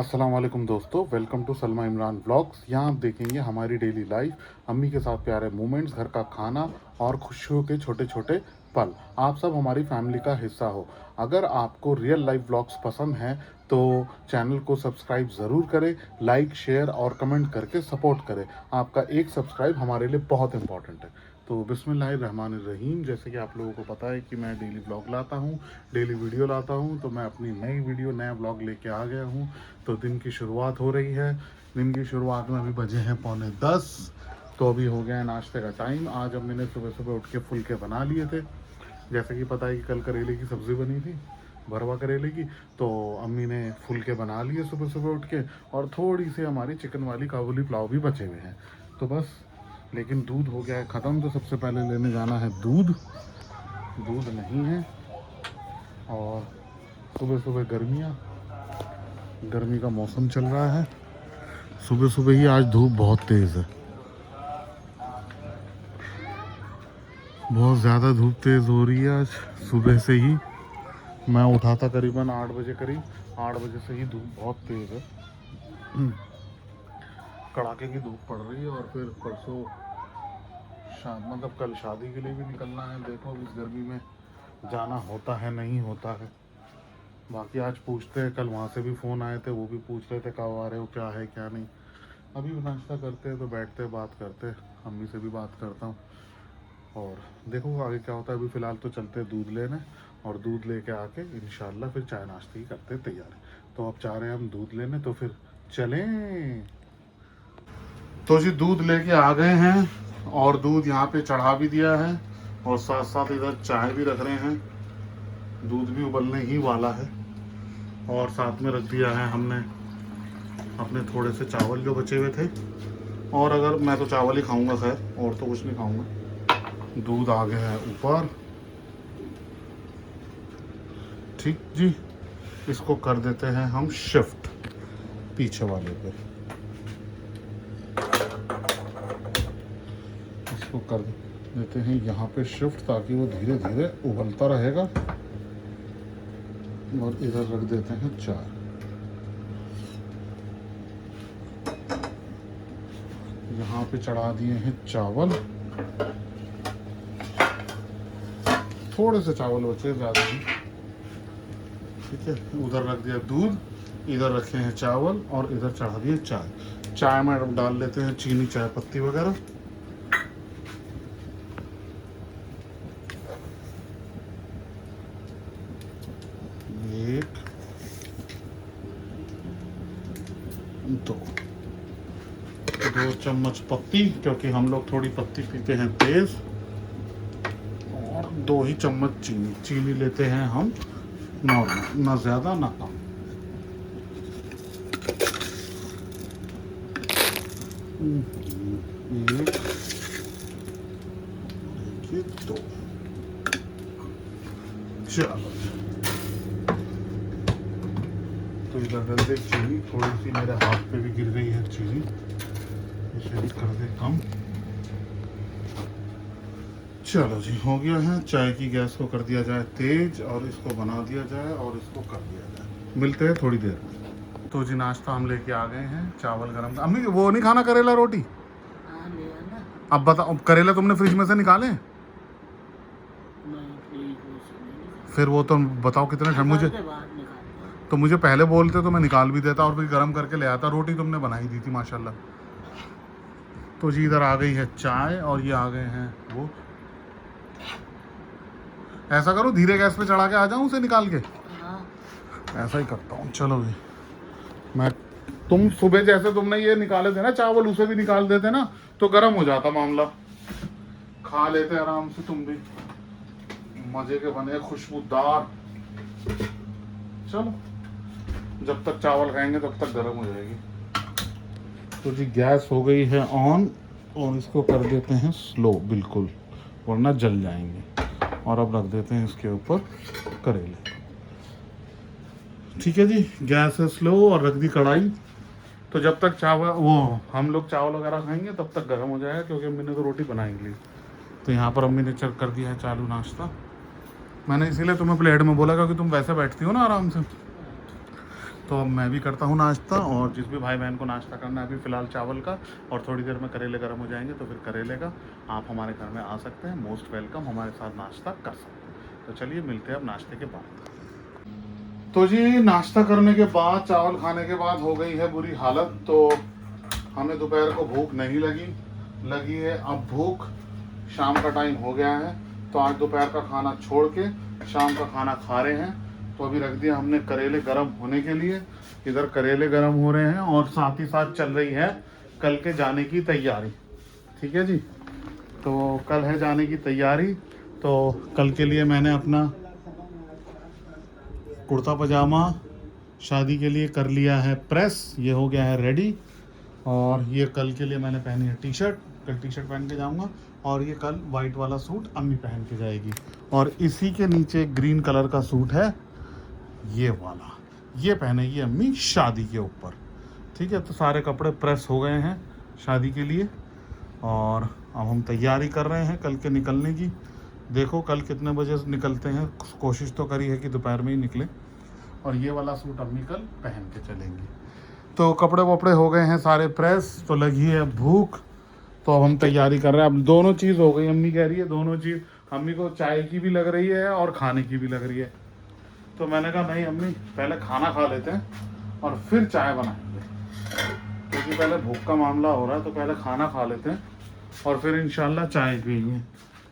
अस्सलाम वालेकुम दोस्तों, welcome to Salma Imran vlogs. यहाँ आप देखेंगे हमारी डेली लाइफ, अम्मी के साथ प्यारे मोमेंट्स, घर का खाना और खुशियों के छोटे छोटे पल। आप सब हमारी फैमिली का हिस्सा हो। अगर आपको रियल लाइफ व्लॉग्स पसंद हैं तो चैनल को सब्सक्राइब ज़रूर करें, लाइक शेयर और कमेंट करके सपोर्ट करें। आपका एक सब्सक्राइब हमारे लिए बहुत इंपॉर्टेंट है। तो बिस्मिल्लाहिर्रहमानिर्रहीम। जैसे कि आप लोगों को पता है कि मैं डेली व्लॉग लाता हूँ, डेली वीडियो लाता हूँ, तो मैं अपनी नई वीडियो नया व्लॉग लेके आ गया हूँ। तो दिन की शुरुआत हो रही है। दिन की शुरुआत में अभी बजे हैं 9:45, तो अभी हो गया है नाश्ते का टाइम। आज अम्मी ने सुबह सुबह उठ के फुलके बना लिए थे। जैसे कि पता है कि कल करेले की सब्ज़ी बनी थी, भरवा करेले की, तो अम्मी ने फुलके बना लिए सुबह सुबह उठ के। और थोड़ी सी हमारी चिकन वाली काबुली पुलाव भी बचे हुए हैं। तो बस, लेकिन दूध हो गया है ख़त्म, तो सबसे पहले लेने जाना है दूध। दूध नहीं है। और सुबह सुबह गर्मी का मौसम चल रहा है। सुबह सुबह ही आज धूप बहुत तेज़ है, बहुत ज़्यादा धूप तेज़ हो रही है आज सुबह से ही। मैं उठा था करीबन 8 बजे, करीब 8 बजे से ही धूप बहुत तेज़ है। कड़ाके की धूप पड़ रही है। और फिर परसों मतलब कल शादी के लिए भी निकलना है। देखो इस गर्मी में जाना होता है नहीं होता है। बाकी आज पूछते हैं, कल वहाँ से भी फ़ोन आए थे, वो भी पूछ रहे थे कब आ रहे हो, क्या है क्या नहीं। अभी नाश्ता करते हैं तो बैठते हैं, बात करते हैं। अम्मी से भी बात करता हूँ और देखो आगे क्या होता है। अभी फ़िलहाल तो चलते हैं दूध लेने, और दूध लेके आके इंशाल्लाह फिर चाय नाश्ते की करते हैं तैयारी। तो अब चाह रहे हैं हम दूध लेने, तो फिर चलें। तो जी दूध लेके आ गए हैं, और दूध यहाँ पे चढ़ा भी दिया है, और साथ साथ इधर चाय भी रख रहे हैं। दूध भी उबलने ही वाला है। और साथ में रख दिया है हमने अपने थोड़े से चावल जो बचे हुए थे। और अगर मैं तो चावल ही खाऊंगा, खैर और तो कुछ नहीं खाऊंगा। दूध आ गया है ऊपर। ठीक जी, इसको कर देते हैं हम शिफ्ट पीछे वाले पे। इसको कर देते हैं यहाँ पे शिफ्ट, ताकि वो धीरे धीरे उबलता रहेगा। और इधर रख देते हैं चाय। यहाँ पे चढ़ा दिए हैं चावल। थोड़े से चावल बचे, ज़्यादा नहीं। ठीक है, उधर रख दिया दूध, इधर रखे हैं चावल, और इधर चढ़ा दिए चाय। चाय में अब डाल लेते हैं चीनी, चाय पत्ती वगैरह। एक, दो 2 चम्मच पत्ती, क्योंकि हम लोग थोड़ी पत्ती पीते हैं तेज। और 2 ही चम्मच चीनी। चीनी लेते हैं हम नॉर्मल, ना ज़्यादा ना कम। एक, 2। चलो, तो इधर डाल दे चीनी। थोड़ी सी मेरे हाथ पे भी गिर गई है चीनी, इसे भी कर दे कम। चलो जी, हो गया है। चाय की गैस को कर दिया जाए तेज, और इसको बना दिया जाए, और इसको कर दिया जाए। मिलते हैं थोड़ी देर में। तो जी नाश्ता हम लेके आ गए हैं। चावल गरम। अम्मी वो नहीं खाना, करेला रोटी? अब बताओ, करेला तुमने फ्रिज में से निकाले? फिर वो तो बताओ कितने ठंड। मुझे तो मुझे पहले बोलते तो मैं निकाल भी देता और फिर गर्म करके ले आता। रोटी तुमने बनाई दी थी माशाल्लाह। तो जी इधर आ गई है चाय, और ये आ गए हैं वो। ऐसा करो, धीरे गैस पे चढ़ा के आ जाऊं उसे निकाल के। ऐसा ही करता हूँ। चलो जी, मैं तुम सुबह जैसे तुमने ये निकाले थे ना चावल, उसे भी निकाल देते ना, तो गर्म हो जाता मामला। खा लेते आराम से, तुम भी मजे के बने खुशबूदार। चलो, जब तक चावल खाएंगे तब तक गर्म हो जाएगी। तो जी गैस हो गई है ऑन, और इसको कर देते हैं स्लो बिल्कुल, वरना जल जाएंगे। और अब रख देते हैं इसके ऊपर करेले। ठीक है जी, गैस है स्लो, और रख दी कढ़ाई। तो जब तक चावल, वो हम लोग चावल वगैरह खाएंगे तब तक गर्म हो जाएगा, क्योंकि अम्मी ने तो रोटी बनाई ली। तो यहाँ पर अम्मी ने कर दिया है चालू नाश्ता। मैंने इसीलिए तुम्हें प्लेट में बोला, क्योंकि तुम वैसे बैठती हो ना आराम से। तो अब मैं भी करता हूँ नाश्ता, और जिस भी भाई बहन को नाश्ता करना है अभी फ़िलहाल चावल का, और थोड़ी देर में करेले गर्म हो जाएंगे तो फिर करेले का आप हमारे घर में आ सकते हैं, मोस्ट वेलकम, हमारे साथ नाश्ता कर सकते हैं। तो चलिए मिलते हैं अब नाश्ते के बाद। तो जी नाश्ता करने के बाद, चावल खाने के बाद हो गई है बुरी हालत। तो हमें दोपहर को भूख नहीं लगी है अब भूख। शाम का टाइम हो गया है, तो आज दोपहर का खाना छोड़ के शाम का खाना खा रहे हैं। तो अभी रख दिया हमने करेले गर्म होने के लिए, इधर करेले गर्म हो रहे हैं और साथ ही साथ चल रही है कल के जाने की तैयारी। ठीक है जी, तो कल है जाने की तैयारी। तो कल के लिए मैंने अपना कुर्ता पजामा शादी के लिए कर लिया है प्रेस, ये हो गया है रेडी। और ये कल के लिए मैंने पहनी है टी शर्ट, कल टी शर्ट पहन के जाऊंगा। और ये कल वाइट वाला सूट अम्मी पहन के जाएगी। और इसी के नीचे ग्रीन कलर का सूट है ये वाला, ये पहनेगी अम्मी शादी के ऊपर। ठीक है, तो सारे कपड़े प्रेस हो गए हैं शादी के लिए, और अब हम तैयारी कर रहे हैं कल के निकलने की। देखो कल कितने बजे निकलते हैं, कोशिश तो करी है कि दोपहर में ही निकले। और ये वाला सूट अम्मी कल पहन के चलेंगी। तो कपड़े वपड़े हो गए हैं सारे प्रेस, तो लगी है भूख। तो अब हम तैयारी कर रहे हैं। अब दोनों चीज़ हो गई, अम्मी कह रही है दोनों चीज़, अम्मी को चाय की भी लग रही है और खाने की भी लग रही है। तो मैंने कहा नहीं अम्मी, पहले खाना खा लेते हैं और फिर चाय बनाएंगे, क्योंकि पहले भूख का मामला हो रहा है। तो पहले खाना खा लेते हैं और फिर इंशाल्लाह चाय पिएंगे।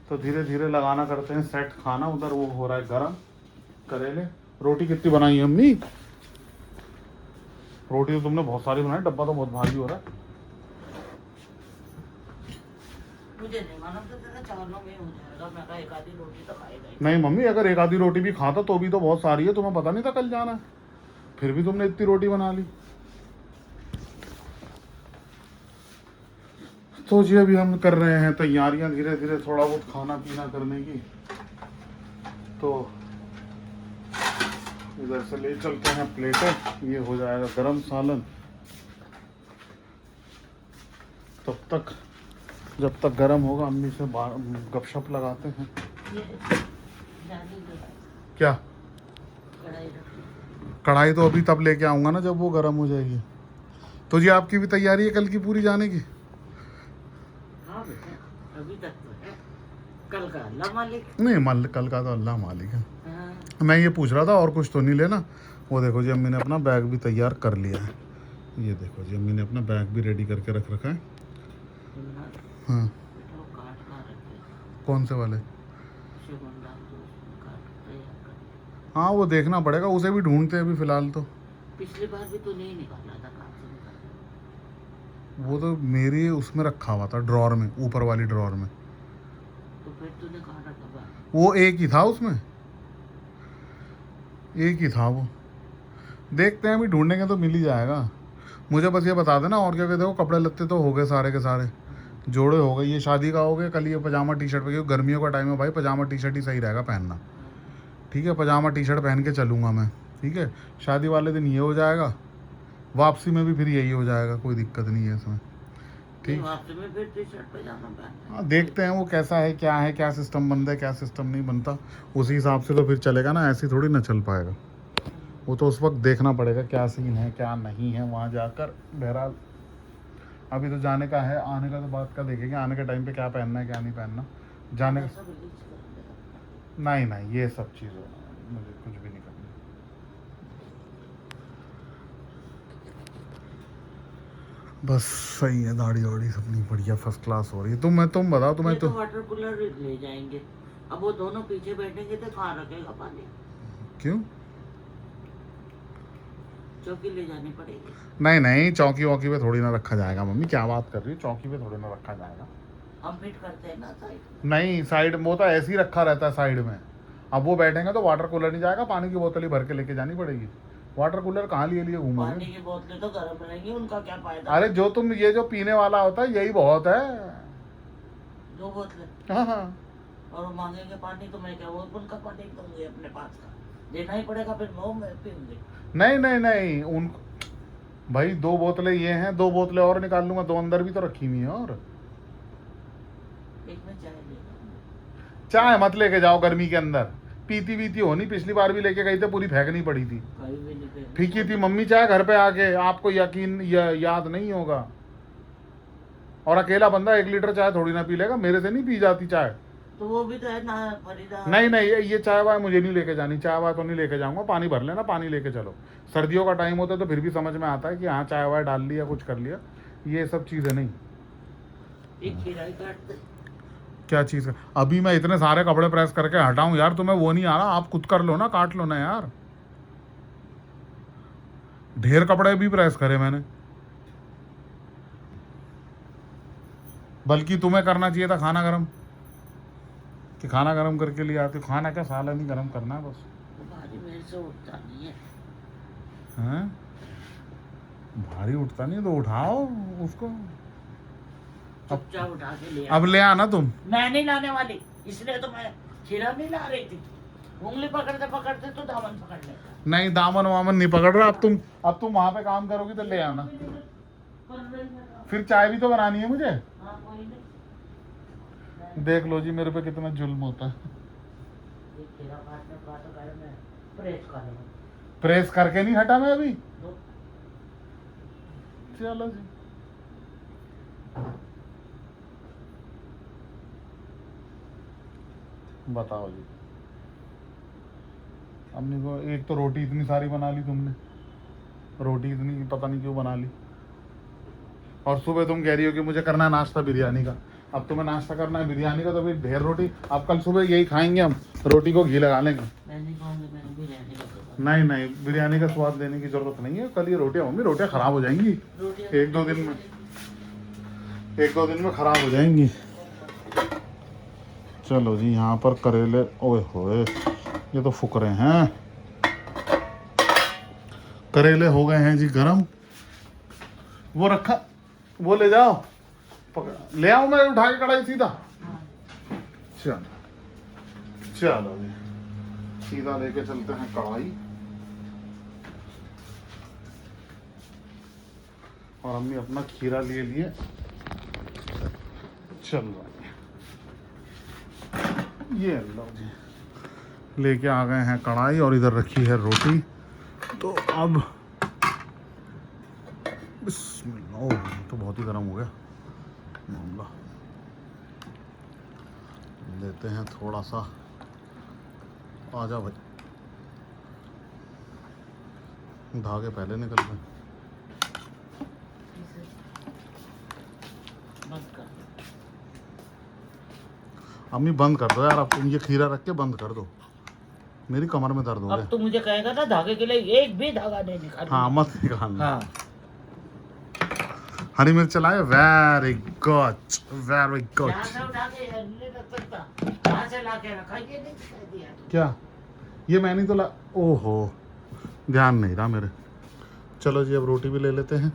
तो धीरे धीरे लगाना करते हैं सेट खाना। उधर वो हो रहा है गरम करेले। रोटी कितनी बनाई है अम्मी? रोटी तो तुमने बहुत सारी बनाई, डब्बा तो बहुत भारी हो रहा है। मुझे नहीं मालूम था, तेरा चावलों में हो जाएगा। मैं कहा एक आधी रोटी तो खाएगा ही। नहीं मम्मी, अगर एक आधी रोटी भी खाता तो भी तो बहुत सारी है, तुम्हें पता नहीं था कल जाना है, फिर भी तुमने इतनी रोटी बना ली। तो जी अभी हम कर रहे हैं तैयारियां धीरे धीरे थोड़ा बहुत खाना पीना करने की। तो इधर से ले चलते हैं प्लेटें, ये हो जाएगा गरम सालन। तब तक जब तक गरम होगा अम्मी से गपशप लगाते हैं। क्या कढ़ाई तो अभी तब लेके आऊँगा ना जब वो गर्म हो जाएगी। तो जी आपकी भी तैयारी है कल की पूरी जाने की? हाँ बेटा, अभी तक तो है, कल का अल्लाह मालिक। नहीं कल का तो अल्लाह मालिक है। हाँ। मैं ये पूछ रहा था और कुछ तो नहीं लेना। वो देखो जी अम्मी ने अपना बैग भी तैयार कर लिया है। ये देखो जी अम्मी ने अपना बैग भी रेडी करके रख रखा है। हाँ बेटा वो काट का रखे, कौन से वाले? शिवन डाल दो उसमें, काट तैयार कर। हाँ वो देखना पड़ेगा, उसे भी ढूंढते हैं अभी फ़िलहाल तो। पिछली बार भी तो नहीं निकाला था, कहाँ से निकाला? वो तो मेरी उसमें रखा हुआ था ड्रॉर में, ऊपर वाली ड्रॉर में। तो फिर तूने कहाँ रखा बाहर? वो एक ही था उसमें, एक ही था वो। देखते हैं अभी, ढूंढेंगे तो मिल ही जाएगा। मुझे बस ये बता देना, और क्या कहते हो, कपड़े लत्ते तो हो गए सारे के सारे, जोड़े हो गए। ये शादी का हो गया, कल ये पजामा टी शर्ट पे, क्योंकि गर्मियों का टाइम है भाई, पजामा टी शर्ट ही सही रहेगा पहनना। ठीक है, पजामा टी शर्ट पहन के चलूँगा मैं। ठीक है, शादी वाले दिन ये हो जाएगा, वापसी में भी फिर यही हो जाएगा, कोई दिक्कत नहीं है इसमें। ठीक, वापसी में फिर टी शर्ट पजामा पहनना। हाँ देखते हैं वो कैसा है, क्या सिस्टम बनता है, क्या सिस्टम नहीं बनता, उसी हिसाब से तो फिर चलेगा ना, ऐसे थोड़ी ना चल पाएगा। वो तो उस वक्त देखना पड़ेगा क्या सीन है क्या नहीं है वहाँ जाकर। बहरहाल अभी तो जाने का है, आने का तो बात का देखेंगे, आने के टाइम पे क्या पहनना है क्या नहीं पहनना। जाने का सब रिलीज कर देगा। नहीं ये सब चीज़ें मुझे कुछ भी नहीं करना। बस सही है, दाढ़ी वाड़ी सब नहीं बढ़िया फर्स्ट क्लास हो रही है। तुम बताओ तुम्हें ये तो वाटर कूलर ले जाएंगे। अब वो दोनों पीछे बैठेंगे तो कहाँ रखेगा पानी? क्यों? चौकी ले जानी पड़ेगी। नहीं चौकी वौकी पे थोड़ी ना रखा जाएगा मम्मी, क्या बात कर रही है, चौकी पे थोड़ी ना रखा जाएगा। हम फिट करते हैं ना साइड। नहीं साइड वो तो ऐसे ही रखा रहता है साइड में। अब वो बैठेंगे तो वाटर कूलर नहीं जाएगा, पानी की बोतल ही भर के लेके जानी पड़ेगी। वाटर कूलर कहाँ लिए लिए पानी घूमोगे? की बोतलें तो गर्म रहेंगी, उनका क्या फायदा? अरे जो तुम ये जो पीने वाला होता है यही बहुत है। 2 बोतलें हाँ और वो मांगेंगे पानी, तो मैं क्या वो उनका पानी दूंगी अपने पास का? देना ही पड़ेगा, फिर मैं पीऊंगी। नहीं उन भाई 2 बोतलें ये हैं, 2 बोतलें और निकाल लूंगा, 2 अंदर भी तो रखी हुई है। और एक में चाय ले जाऊंगी। चाय मत लेके जाओ गर्मी के अंदर, पीती वीती होनी, पिछली बार भी लेके गई थे पूरी फेंकनी पड़ी थी, कहीं भी नहीं पे फीकी थी मम्मी चाय घर पे आके, आपको यकीन याद नहीं होगा। और अकेला बंदा 1 लीटर चाय थोड़ी ना पी लेगा, मेरे से नहीं पी जाती चाय। तो वो भी तो है ना फरीदा। नहीं नहीं, ये चाय वाय मुझे नहीं लेके जानी, चाय वाय तो नहीं लेके जाऊंगा, पानी भर लेना, पानी लेके चलो। सर्दियों का टाइम होता है तो फिर भी समझ में आता है कि हाँ चाय वाय डाल लिया, कुछ कर लिया, ये सब चीज़ें नहीं। एक खीरा ही काट दे। क्या चीज़ है? अभी मैं इतने सारे कपड़े प्रेस करके हटाऊं यार, तुम्हें वो नहीं आ रहा, आप खुद कर लो ना, काट लो ना यार। ढेर कपड़े भी प्रेस करे मैंने, बल्कि तुम्हें करना चाहिए था खाना गरम, कि खाना गरम करके लिए आती। खाना क्या, सालन ही गरम करना है बस। भारी मेरे से उठता नहीं है। हैं? भारी उठता नहीं तो उठाओ उसको, चुपचाप उठा के ले अब ले आना तुम। मैं नहीं लाने वाली, इसलिए तो मैं खीरा नहीं ला रही थी। उंगली पकड़ते पकड़ते तो दामन पकड़ लेता। नहीं, दामन वामन नहीं पकड़ रहा। अब तुम वहां पे काम करोगी तो ले आना। फिर चाय भी तो बनानी है मुझे। हाँ, कोई नहीं। देख लो जी मेरे पे कितना जुल्म होता है। ये खीरा काटने का तो पहले मैं प्रेस कर लूँ। प्रेस करके नहीं हटा मैं अभी। तो चलो जी, बताओ जी। अम्मी को एक तो रोटी इतनी सारी बना ली तुमने, रोटी इतनी पता नहीं क्यों बना ली। और सुबह तुम कह रही हो कि मुझे करना है नाश्ता बिरयानी का। अब तुम्हें नाश्ता करना है बिरयानी का तो फिर ढेर रोटी। अब कल सुबह यही खाएंगे हम, रोटी को घी लगा लेंगे। मैं नहीं कहूँगी, मैं बिरयानी का तो नहीं नहीं, बिरयानी का स्वाद लेने की जरूरत नहीं है। कल ये रोटियां मम्मी, रोटियां खराब हो जाएंगी रोटियां एक दो दिन में खराब हो जाएंगी। चलो जी, यहाँ पर करेले, ओए होए ये तो फुकरे हैं। करेले हो गए हैं जी गरम। वो रखा, वो ले जाओ, ले आओ, मैं उठा के कढ़ाई सीधा। चलो चलो जी, सीधा लेके चलते हैं कढ़ाई। और अम्मी अपना खीरा लिए चल रहा है। ये लो जी, लेके आ गए हैं कढ़ाई और इधर रखी है रोटी। तो अब बिस्मिल्लाह, ओह, तो बहुत ही गर्म हो गया मामला। लेते हैं थोड़ा सा, आजा भाई, धागे पहले निकल गए। बंद कर दो। अम्मी बंद कर दो यार, अब तुम ये खीरा रख के बंद कर दो, मेरी कमर में दर्द हो अब गया। तू मुझे कहेगा ना धागे के लिए एक भी धागा नहीं निकाल। हाँ मत निकालना। हाँ, हरी मिर्च लाए, वेरी गुड वेरी गुड। यहाँ से उठा के नहीं रख सकता, यहाँ से ला के रखा, ये नहीं दिखाई दिया। क्या ये मैंने तो ला, ओहो ध्यान नहीं रहा मेरे। चलो जी, अब रोटी भी ले लेते हैं।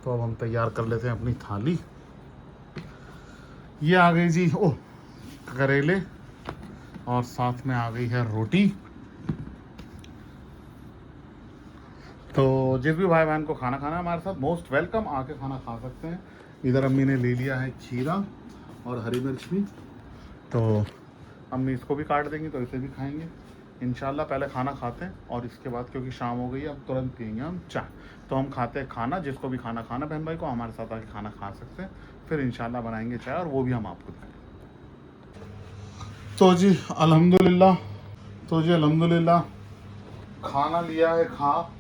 तो अब हम तैयार कर लेते हैं अपनी थाली। ये आ गई जी, ओह, करेले, और साथ में आ गई है रोटी। तो जिस भी भाई बहन को खाना खाना है हमारे साथ, मोस्ट वेलकम, आके खाना खा सकते हैं। इधर अम्मी ने ले लिया है खीरा और हरी मिर्च भी, तो अम्मी इसको भी काट देंगी तो इसे भी खाएंगे इंशाल्लाह। पहले खाना खाते हैं और इसके बाद, क्योंकि शाम हो गई है, अब तुरंत पियेंगे हम चाय। तो हम खाते हैं खाना, जिसको भी खाना खाना बहन भाई को हमारे साथ आके खाना खा सकते हैं। फिर इंशाल्लाह बनाएंगे चाय, और वो भी हम आपको दिखाएंगे। तो जी अल्हम्दुलिल्लाह खाना लिया है खा।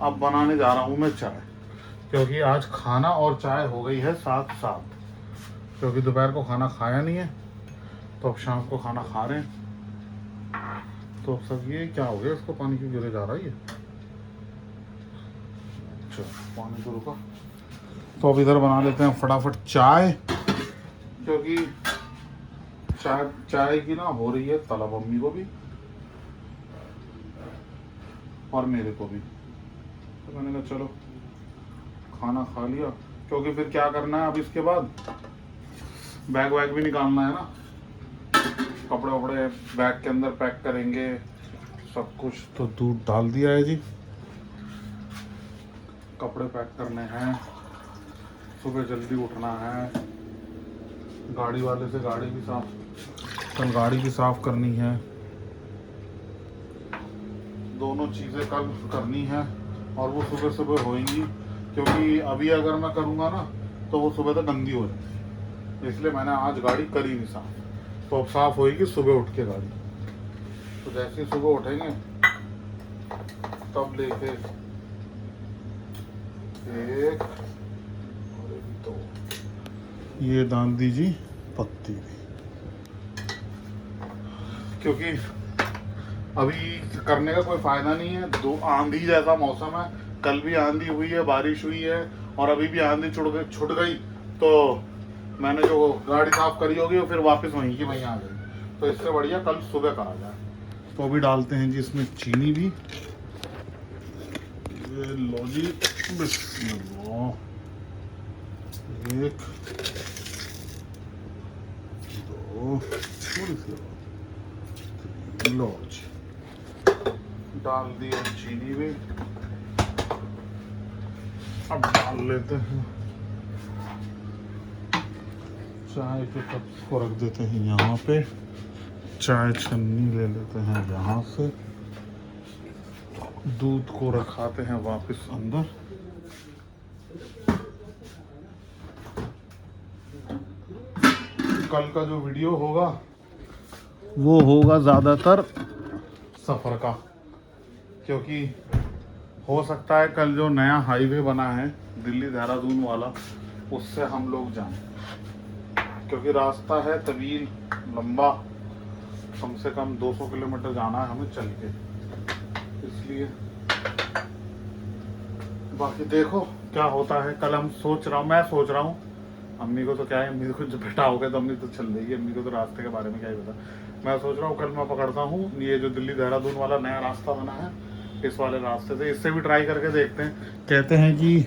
अब बनाने जा रहा हूँ मैं चाय, क्योंकि आज खाना और चाय हो गई है साथ साथ, क्योंकि दोपहर को खाना खाया नहीं है, तो अब शाम को खाना खा रहे हैं। तो सब ये क्या हो गया, इसको पानी क्यों गिरे जा रहा है ये? अच्छा, पानी तो रुका। तो अब इधर बना लेते हैं फटाफट चाय, क्योंकि चाय की ना हो रही है तलब, अम्मी को भी और मेरे को भी। तो मैंने कहा चलो खाना खा लिया, क्योंकि फिर क्या करना है अब इसके बाद, बैग वैग भी निकालना है ना, कपड़े वपड़े बैग के अंदर पैक करेंगे सब कुछ। तो दूध डाल दिया है जी, कपड़े पैक करने हैं, सुबह जल्दी उठना है, गाड़ी वाले से गाड़ी भी साफ कल गाड़ी भी साफ करनी है, दोनों चीज़ें कल करनी है और वो सुबह सुबह होएंगी, क्योंकि अभी अगर मैं करूँगा ना तो वो सुबह तक गंदी हो जाएगी, इसलिए मैंने आज गाड़ी करी नहीं साफ। तो अब साफ होएगी सुबह उठ के गाड़ी। तो जैसे ही सुबह उठेंगे तब लेके एक और एक दो ये डाल दीजिए पत्ती भी, क्योंकि अभी करने का कोई फायदा नहीं है। दो आंधी जैसा मौसम है, कल भी आंधी हुई है, बारिश हुई है और अभी भी आंधी छुट गई तो मैंने जो गाड़ी साफ करी होगी वो फिर वापस वहीं की वहीं आ गई। तो इससे बढ़िया कल सुबह करा जाए। तो अभी डालते हैं जी इसमें चीनी भी। ये लो जी, बिस्मिल्लाह, एक दो, थोड़ी सी लो जी, डाल दिया चीनी भी। अब डाल लेते हैं चाय के कप को, रख देते हैं यहाँ पे, चाय छन्नी ले लेते हैं यहाँ से, दूध को रखाते हैं वापस अंदर। कल का जो वीडियो होगा वो होगा ज़्यादातर सफ़र का, क्योंकि हो सकता है कल जो नया हाईवे बना है दिल्ली देहरादून वाला उससे हम लोग जाएं, क्योंकि रास्ता है तवील लंबा, कम से कम 200 किलोमीटर जाना है हमें चल के, इसलिए। बाकी देखो क्या होता है। कल मैं सोच रहा हूँ, अम्मी को तो क्या है, अम्मी को जब बेटा हो गया तो अम्मी तो चल देगी, अम्मी को तो रास्ते के बारे में क्या ही पता। मैं सोच रहा हूँ कल मैं पकड़ता हूँ ये जो दिल्ली देहरादून वाला नया रास्ता बना है, इस वाले रास्ते से, इससे भी ट्राई करके देखते हैं। कहते हैं कि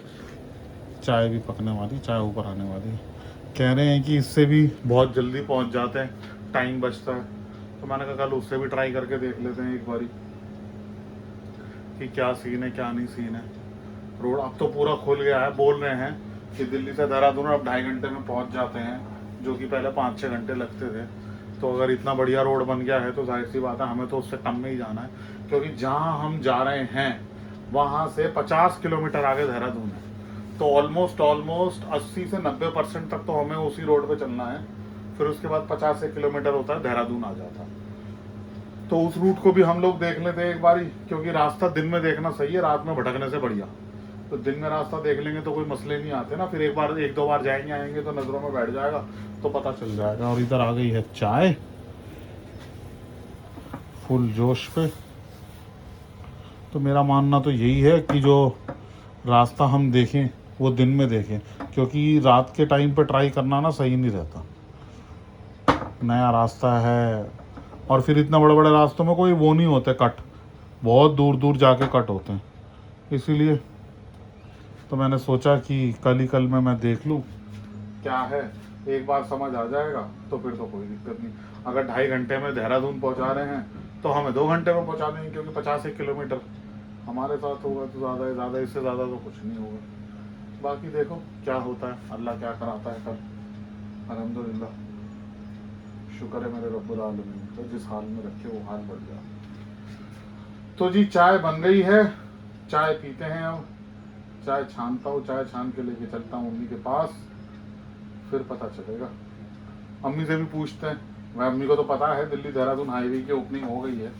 चाय भी पकने वाली, चाय ऊपर आने वाली, कह रहे हैं कि इससे भी बहुत जल्दी पहुँच जाते हैं, टाइम बचता है। तो मैंने कहा कल उससे भी ट्राई करके देख लेते हैं एक बारी कि क्या सीन है क्या नहीं सीन है। रोड अब तो पूरा खुल गया है, बोल रहे हैं कि दिल्ली से देहरादून अब 2.5 घंटे में पहुंच जाते हैं, जो कि पहले 5-6 घंटे लगते थे। तो अगर इतना बढ़िया रोड बन गया है तो जाहिर सी बात है हमें तो उससे कम में ही जाना है, क्योंकि जहां हम जा रहे हैं वहां से 50 किलोमीटर आगे देहरादून है। तो ऑलमोस्ट 80 से 90% तक तो हमें उसी रोड पे चलना है, फिर उसके बाद 50 किलोमीटर होता है देहरादून आ जाता है। तो उस रूट को भी हम लोग देख लेते हैं एक बारी, क्योंकि रास्ता दिन में देखना सही है, रात में भटकने से बढ़िया। तो दिन में रास्ता देख लेंगे तो कोई मसले नहीं आते ना, फिर एक दो बार जाएंगे आएंगे तो नज़रों में बैठ जाएगा तो पता चल जाएगा। और इधर आ गई है चाय फुल जोश पे। तो मेरा मानना तो यही है कि जो रास्ता हम देखें वो दिन में देखें, क्योंकि रात के टाइम पे ट्राई करना ना सही नहीं रहता। नया रास्ता है और फिर इतना बड़े बड़े रास्तों में कोई वो नहीं होते कट, बहुत दूर दूर जाके कट होते हैं, इसीलिए तो मैंने सोचा कि कल में मैं देख लूँ क्या है, एक बार समझ आ जाएगा तो फिर तो कोई दिक्कत नहीं। अगर 2.5 घंटे में देहरादून पहुंचा रहे हैं तो हमें 2 घंटे में पहुंचा देंगे, क्योंकि 50 किलोमीटर हमारे साथ होगा तो ज़्यादा है, ज़्यादा इससे ज़्यादा तो कुछ नहीं होगा। बाकी देखो क्या होता है, अल्लाह क्या कराता है कल। अल्हम्दुलिल्लाह, शुक्र है मेरे रब्बुल आलमीन को, जिस हाल में रखे वो हाल बढ़ गया। तो जी चाय बन गई है, चाय पीते हैं। अब चाय छानता हूँ, चाय छान के लेके चलता हूँ अम्मी के पास, फिर पता चलेगा। अम्मी से भी पूछते हैं, मैं अम्मी को तो पता है दिल्ली देहरादून हाईवे की ओपनिंग हो गई है।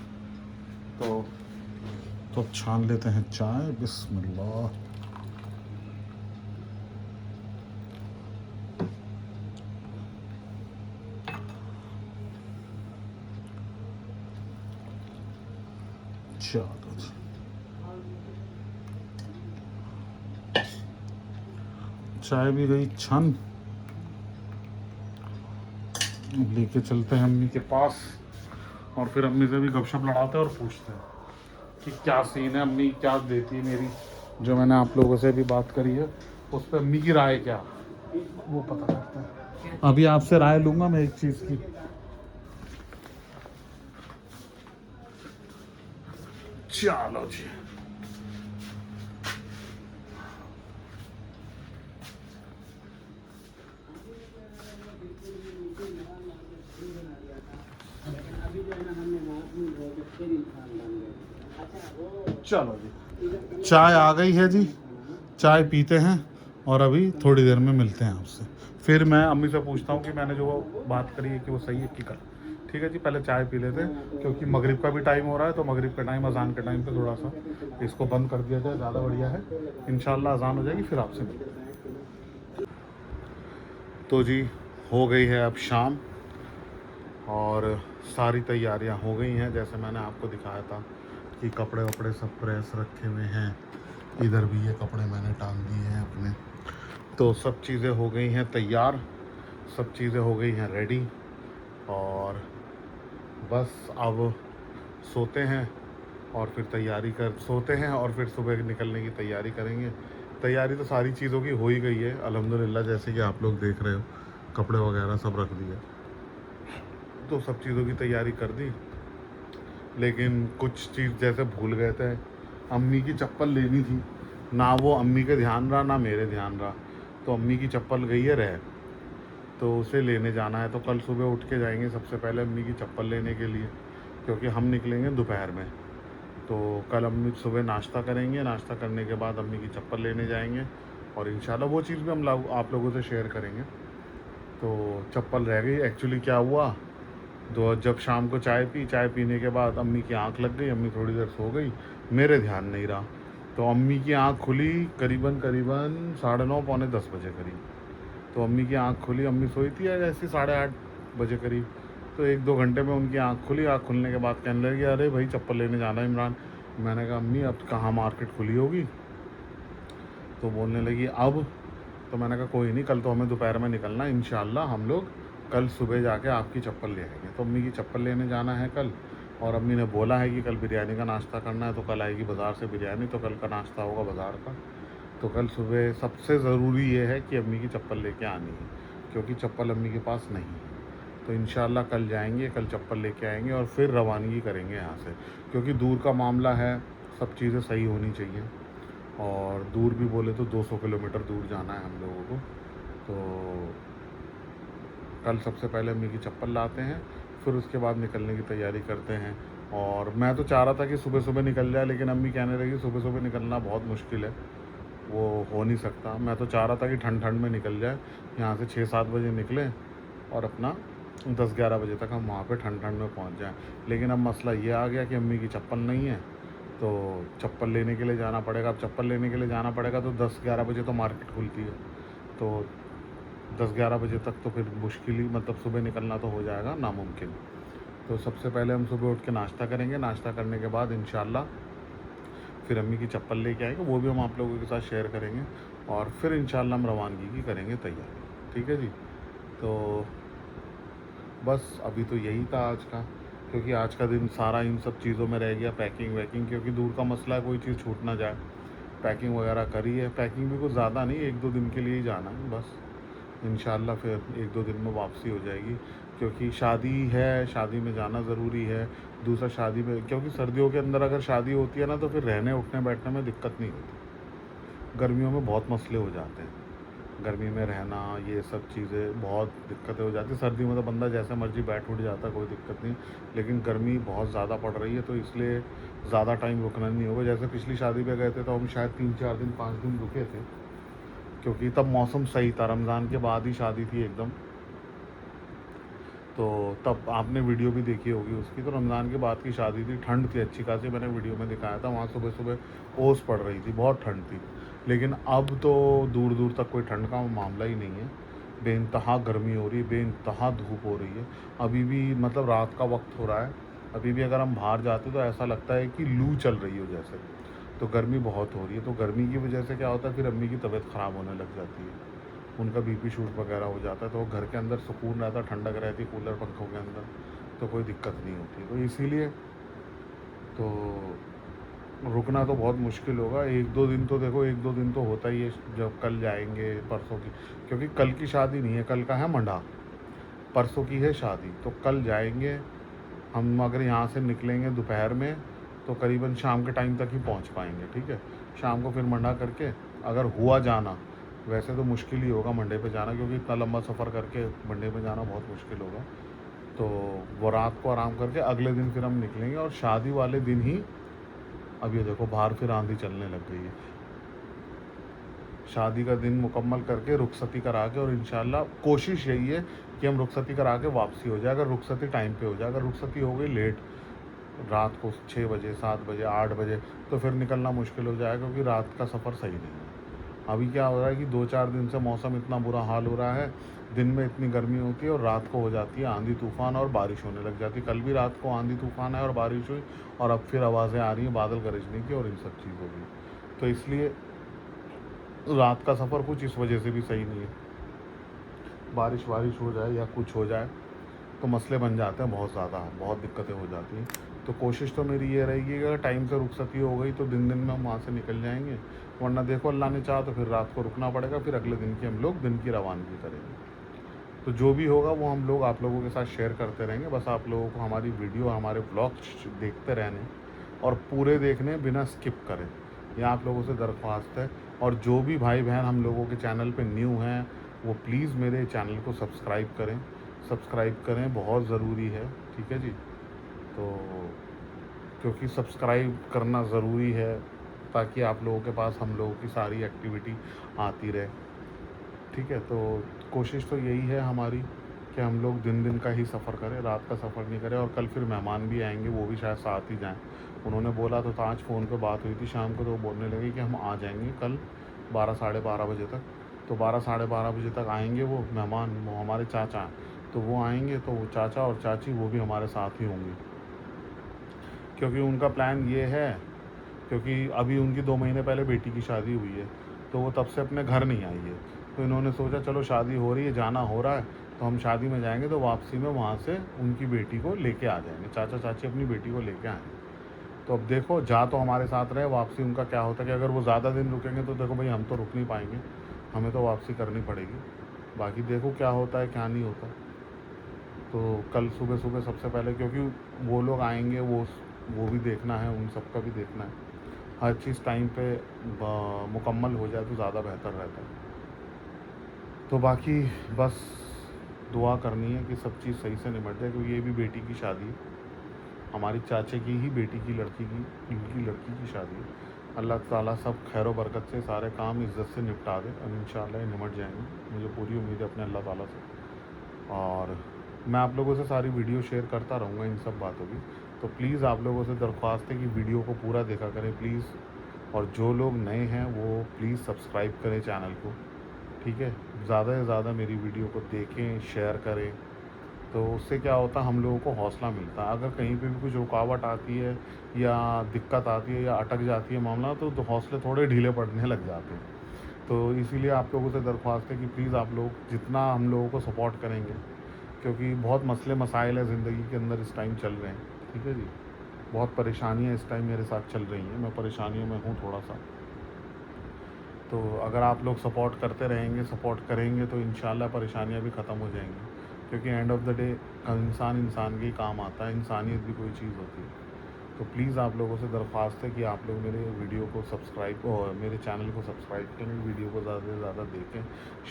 तो छान लेते हैं चाय, बिस्मिल्लाह। चलो जी, चाय भी गई छन, लेके चलते हैं अम्मी के पास और फिर अम्मी से भी गपशप लड़ाते हैं और पूछते हैं कि क्या सीन है, अम्मी क्या देती है मेरी, जो मैंने आप लोगों से भी बात करी है उस पर अम्मी की राय क्या, वो पता करते हैं। अभी आपसे राय लूँगा मैं एक चीज़ की। चलो जी, चलो जी, चाय आ गई है जी, चाय पीते हैं और अभी थोड़ी देर में मिलते हैं आपसे। फिर मैं अम्मी से पूछता हूँ कि मैंने जो बात करी है कि वो सही है कि गलत। ठीक है जी, पहले चाय पी लेते हैं क्योंकि मगरिब का भी टाइम हो रहा है, तो मगरिब का टाइम अजान के टाइम पे थोड़ा सा इसको बंद कर दिया जाए, ज़्यादा बढ़िया है। इंशाल्लाह अजान हो जाएगी फिर आपसे मिलते हैं। तो जी हो गई है अब शाम और सारी तैयारियां हो गई हैं, जैसे मैंने आपको दिखाया था कि कपड़े वपड़े सब प्रेस रखे हुए हैं, इधर भी ये कपड़े मैंने टांग दिए हैं अपने। तो सब चीज़ें हो गई हैं तैयार, सब चीज़ें हो गई हैं रेडी और बस अब सोते हैं और फिर सोते हैं और फिर सुबह निकलने की तैयारी करेंगे। तैयारी तो सारी चीज़ों की हो ही गई है अल्हम्दुलिल्लाह, जैसे कि आप लोग देख रहे हो कपड़े वगैरह सब रख दिए, तो सब चीज़ों की तैयारी कर दी। लेकिन कुछ चीज़ जैसे भूल गए थे, अम्मी की चप्पल लेनी थी, ना वो अम्मी के ध्यान रहा ना मेरे ध्यान रहा, तो अम्मी की चप्पल गई है रह, तो उसे लेने जाना है। तो कल सुबह उठ के जाएंगे सबसे पहले अम्मी की चप्पल लेने के लिए, क्योंकि हम निकलेंगे दोपहर में। तो कल अम्मी सुबह नाश्ता करेंगे, नाश्ता करने के बाद अम्मी की चप्पल लेने जाएंगे और इंशाल्लाह वो चीज़ भी हम आप लोगों से शेयर करेंगे। तो चप्पल रह गई, एक्चुअली क्या हुआ, तो जब शाम को चाय पीने के बाद अम्मी की आंख लग गई, अम्मी थोड़ी देर सो गई, मेरे ध्यान नहीं रहा, तो अम्मी की आंख खुली करीबन 9:30 पौने 10 बजे करीब। तो अम्मी की आंख खुली, अम्मी सोई थी ऐसी 8:30 बजे करीब, तो 1-2 घंटे में उनकी आंख खुली। आंख खुलने के बाद कहने लगी, अरे भाई चप्पल लेने जाना है इमरान। मैंने कहा अम्मी अब कहाँ मार्केट खुली होगी, तो बोलने लगी अब। तो मैंने कहा कोई नहीं, कल तो हमें दोपहर में निकलना है, इंशाल्लाह हम लोग कल सुबह जाके आपकी चप्पल ले आएंगे। तो अम्मी की चप्पल लेने जाना है कल, और अम्मी ने बोला है कि कल बिरयानी का नाश्ता करना है, तो कल आएगी बाज़ार से बिरयानी, तो कल का नाश्ता होगा बाज़ार का। तो कल सुबह सबसे ज़रूरी ये है कि अम्मी की चप्पल लेके आनी है, क्योंकि चप्पल अम्मी के पास नहीं है। तो इंशाल्लाह कल जाएंगे, कल चप्पल लेके आएंगे और फिर रवानगी करेंगे यहाँ से, क्योंकि दूर का मामला है, सब चीज़ें सही होनी चाहिए। और दूर भी बोले तो 200 किलोमीटर दूर जाना है हम लोगों को। तो कल सबसे पहले अम्मी की चप्पल लाते हैं, फिर उसके बाद निकलने की तैयारी करते हैं। और मैं तो चाह रहा था कि सुबह सुबह निकल जाए, लेकिन अम्मी कहने लगी सुबह सुबह निकलना बहुत मुश्किल है, वो हो नहीं सकता। मैं तो चाह रहा था कि ठंड ठंड में निकल जाए, यहाँ से 6-7 बजे निकलें और अपना 10-11 बजे तक हम वहाँ पे ठंड ठंड में पहुँच जाएं। लेकिन अब मसला ये आ गया कि अम्मी की चप्पल नहीं है, तो चप्पल लेने के लिए जाना पड़ेगा। अब चप्पल लेने के लिए जाना पड़ेगा तो 10-11 बजे तो मार्केट खुलती है, तो 10-11 बजे तक तो फिर मुश्किल ही, मतलब सुबह निकलना तो हो जाएगा नामुमकिन। तो सबसे पहले हम सुबह उठ के नाश्ता करेंगे, नाश्ता करने के बाद इंशाल्लाह फिर अम्मी की चप्पल लेके आएंगे, वो भी हम आप लोगों के साथ शेयर करेंगे, और फिर इंशाल्लाह हम रवानगी की करेंगे तैयारी। ठीक है जी, तो बस अभी तो यही था आज का, क्योंकि आज का दिन सारा इन सब चीज़ों में रह गया, पैकिंग वैकिंग, क्योंकि दूर का मसला है, कोई चीज़ छूट ना जाए। पैकिंग वगैरह करी है, पैकिंग भी कुछ ज़्यादा नहीं, 1-2 दिन के लिए ही जाना है बस। इंशाल्लाह फिर 1-2 दिन में वापसी हो जाएगी, क्योंकि शादी है, शादी में जाना ज़रूरी है। दूसरा शादी में, क्योंकि सर्दियों के अंदर अगर शादी होती है ना, तो फिर रहने उठने बैठने में दिक्कत नहीं होती। गर्मियों में बहुत मसले हो जाते हैं, गर्मी में रहना, ये सब चीज़ें बहुत दिक्कतें हो जाती है। सर्दी में तो बंदा जैसे मर्जी बैठ उठ जाता, कोई दिक्कत नहीं, लेकिन गर्मी बहुत ज़्यादा पड़ रही है, तो इसलिए ज़्यादा टाइम रुकना नहीं होगा। जैसे पिछली शादी पे गए थे तो हम शायद 3-4 दिन 5 दिन रुके थे, क्योंकि तब मौसम सही था, रमज़ान के बाद ही शादी थी एकदम। तो तब आपने वीडियो भी देखी होगी उसकी, तो रमज़ान के बाद की शादी थी, ठंड थी अच्छी खासी, मैंने वीडियो में दिखाया था। वहाँ सुबह सुबह ओस पड़ रही थी, बहुत ठंड थी। लेकिन अब तो दूर दूर तक कोई ठंड का मामला ही नहीं है, बेइंतहा गर्मी हो रही है, बेइंतहा धूप हो रही है। अभी भी मतलब रात का वक्त हो रहा है, अभी भी अगर हम बाहर जाते तो ऐसा लगता है कि लू चल रही हो जैसे। तो गर्मी बहुत हो रही है, तो गर्मी की वजह से क्या होता है, फिर अम्मी की तबीयत ख़राब होने लग जाती है, उनका बीपी शूट वगैरह हो जाता है। तो वो घर के अंदर सुकून रहता, ठंडक रहती कूलर पंखों के अंदर, तो कोई दिक्कत नहीं होती। तो इसीलिए तो रुकना तो बहुत मुश्किल होगा। 1-2 दिन तो देखो, 1-2 दिन तो होता ही है, जब कल जाएंगे परसों की, क्योंकि कल की शादी नहीं है, कल का है मंडा, परसों की है शादी। तो कल जाएंगे हम, अगर यहाँ से निकलेंगे दोपहर में तो करीबन शाम के टाइम तक ही पहुँच पाएंगे। ठीक है, शाम को फिर मंडा करके अगर हुआ जाना, वैसे तो मुश्किल ही होगा मंडे पे जाना, क्योंकि इतना लंबा सफ़र करके मंडे पे जाना बहुत मुश्किल होगा। तो वो रात को आराम करके अगले दिन फिर हम निकलेंगे, और शादी वाले दिन ही अब ये देखो बाहर फिर आंधी चलने लग गई है। शादी का दिन मुकम्मल करके रुखसती करा के, और इंशाल्लाह कोशिश यही है कि हम रुखसती करा के वापसी हो जाए। अगर रुखसती टाइम पे हो जाए, अगर रुखसती हो गई लेट, रात को 6 बजे 7 बजे 8 बजे, तो फिर निकलना मुश्किल हो जाएगा, क्योंकि रात का सफ़र सही नहीं है। अभी क्या हो रहा है कि 2-4 दिन से मौसम इतना बुरा हाल हो रहा है, दिन में इतनी गर्मी होती है और रात को हो जाती है आंधी तूफ़ान और बारिश होने लग जाती है। कल भी रात को आंधी तूफ़ान है और बारिश हुई, और अब फिर आवाज़ें आ रही हैं बादल गरजने की और इन सब चीज़ों की। तो इसलिए रात का सफ़र कुछ इस वजह से भी सही नहीं है। बारिश वारिश हो जाए या कुछ हो जाए तो मसले बन जाते हैं बहुत ज़्यादा, बहुत दिक्कतें हो जाती हैं। तो कोशिश तो मेरी ये रहेगी कि अगर टाइम से रुखसती हो गई तो दिन में हम वहाँ से निकल जाएंगे, वरना देखो अल्लाह ने चाहा तो फिर रात को रुकना पड़ेगा, फिर अगले दिन की हम लोग दिन की रवानगी करेंगे। तो जो भी होगा वो हम लोग आप लोगों के साथ शेयर करते रहेंगे। बस आप लोगों को हमारी वीडियो, हमारे ब्लॉग्स देखते रहने और पूरे देखने, बिना स्किप करें, ये आप लोगों से दरख्वास्त है। और जो भी भाई बहन हम लोगों के चैनल पे न्यू हैं, वो प्लीज़ मेरे चैनल को सब्सक्राइब करें, सब्सक्राइब करें, बहुत ज़रूरी है। ठीक है जी। तो क्योंकि सब्सक्राइब करना ज़रूरी है, ताकि आप लोगों के पास हम लोगों की सारी एक्टिविटी आती रहे। ठीक है, तो कोशिश तो यही है हमारी कि हम लोग दिन दिन का ही सफ़र करें, रात का सफ़र नहीं करें। और कल फिर मेहमान भी आएंगे, वो भी शायद साथ ही जाएं। उन्होंने बोला तो था, आज फ़ोन पे बात हुई थी शाम को, तो वो बोलने लगे कि हम आ जाएंगे कल 12 साढ़े 12 बजे तक। तो 12 साढ़े 12 बजे तक आएंगे वो मेहमान, वो हमारे चाचा हैं। तो वो आएंगे तो वो चाचा और चाची वो भी हमारे साथ ही होंगे, क्योंकि उनका प्लान ये है, क्योंकि अभी उनकी 2 महीने पहले बेटी की शादी हुई है, तो वो तब से अपने घर नहीं आई है। तो इन्होंने सोचा चलो शादी हो रही है, जाना हो रहा है, तो हम शादी में जाएंगे, तो वापसी में वहाँ से उनकी बेटी को लेके आ जाएंगे, चाचा चाची अपनी बेटी को लेके आएंगे। तो अब देखो, जा तो हमारे साथ रहे, वापसी उनका क्या होता है कि अगर वो ज़्यादा दिन रुकेंगे तो देखो भाई, हम तो रुक नहीं पाएंगे, हमें तो वापसी करनी पड़ेगी। बाकी देखो क्या होता है क्या नहीं होता। तो कल सुबह सुबह सबसे पहले, क्योंकि वो लोग आएंगे, वो भी देखना है, उन सबका भी देखना है। हर चीज़ टाइम पे मुकम्मल हो जाए तो ज़्यादा बेहतर रहता है। तो बाकी बस दुआ करनी है कि सब चीज़ सही से निपट जाए, क्योंकि ये भी बेटी की शादी है, हमारी चाचे की ही बेटी की लड़की की, इनकी लड़की की शादी है। अल्लाह ताला सब खैर व बरकत से सारे काम इज़्ज़त से निपटा दे, और इंशाल्लाह ये निमट जाएंगे, मुझे पूरी उम्मीद है अपने अल्लाह ताला से। और मैं आप लोगों से सारी वीडियो शेयर करता रहूँगा इन सब बातों की। तो प्लीज़ आप लोगों से दरख्वास्त है कि वीडियो को पूरा देखा करें प्लीज़। और जो लोग नए हैं वो प्लीज़ सब्सक्राइब करें चैनल को। ठीक है, ज़्यादा से ज़्यादा मेरी वीडियो को देखें, शेयर करें, तो उससे क्या होता है, हम लोगों को हौसला मिलता है। अगर कहीं पे भी कुछ रुकावट आती है या दिक्कत आती है या अटक जाती है मामला, तो हौसले थोड़े ढीले पड़ने लग जाते हैं। तो इसीलिए आप लोगों से दरख्वास्त है कि प्लीज़ आप लोग जितना हम लोगों को सपोर्ट करेंगे, क्योंकि बहुत मसले मसाइल हैं ज़िंदगी के अंदर इस टाइम चल रहे हैं। ठीक है जी, बहुत परेशानियाँ इस टाइम मेरे साथ चल रही हैं, मैं परेशानियों में हूँ थोड़ा सा। तो अगर आप लोग सपोर्ट करते रहेंगे, सपोर्ट करेंगे, तो इंशाल्लाह परेशानियाँ भी ख़त्म हो जाएंगी, क्योंकि एंड ऑफ द डे इंसान के ही काम आता है, इंसानियत भी कोई चीज़ होती है। तो प्लीज़ आप लोगों से दरख्वास्त है कि आप लोग मेरे वीडियो को सब्सक्राइब और मेरे चैनल को सब्सक्राइब करें, वीडियो को ज़्यादा से ज़्यादा देखें,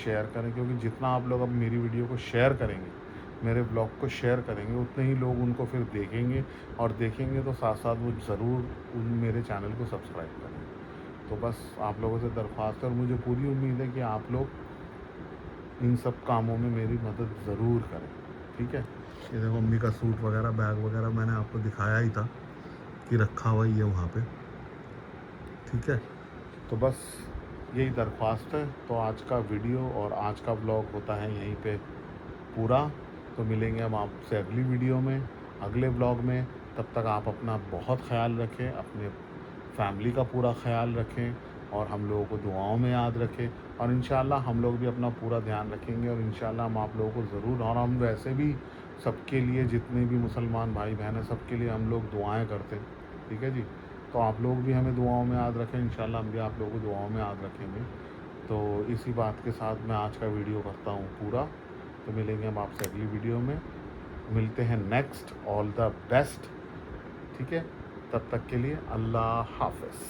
शेयर करें, क्योंकि जितना आप लोग अब मेरी वीडियो को शेयर करेंगे, मेरे ब्लॉग को शेयर करेंगे, उतने ही लोग उनको फिर देखेंगे, और देखेंगे तो साथ साथ वो ज़रूर मेरे चैनल को सब्सक्राइब करेंगे। तो बस आप लोगों से दरख्वास्त है, और मुझे पूरी उम्मीद है कि आप लोग इन सब कामों में मेरी मदद ज़रूर करें। ठीक है, ये देखो मम्मी का सूट वगैरह, बैग वगैरह मैंने आपको दिखाया ही था कि रखा हुआ ही है वहाँ पे। ठीक है, तो बस यही दरख्वास्त है। तो आज का वीडियो और आज का ब्लॉग होता है यहीं पे पूरा। तो मिलेंगे हम आपसे अगली वीडियो में, अगले ब्लॉग में। तब तक आप अपना बहुत ख्याल रखें, अपने फैमिली का पूरा ख्याल रखें, और हम लोगों को दुआओं में याद रखें। और इंशाल्लाह हम लोग भी अपना पूरा ध्यान रखेंगे, और इंशाल्लाह हम आप लोगों को ज़रूर, और हम वैसे भी सबके लिए, जितने भी मुसलमान भाई बहन हैं, सबके लिए हम लोग दुआएं करते हैं। ठीक है जी, तो आप लोग भी हमें दुआओं में याद रखें, इंशाल्लाह हम भी आप लोगों को दुआओं में याद रखेंगे। तो इसी बात के साथ मैं आज का वीडियो करता हूँ पूरा। तो मिलेंगे हम आपसे अगली वीडियो में, मिलते हैं नेक्स्ट। All the best. ठीक है, तब तक के लिए अल्लाह हाफ़िज़।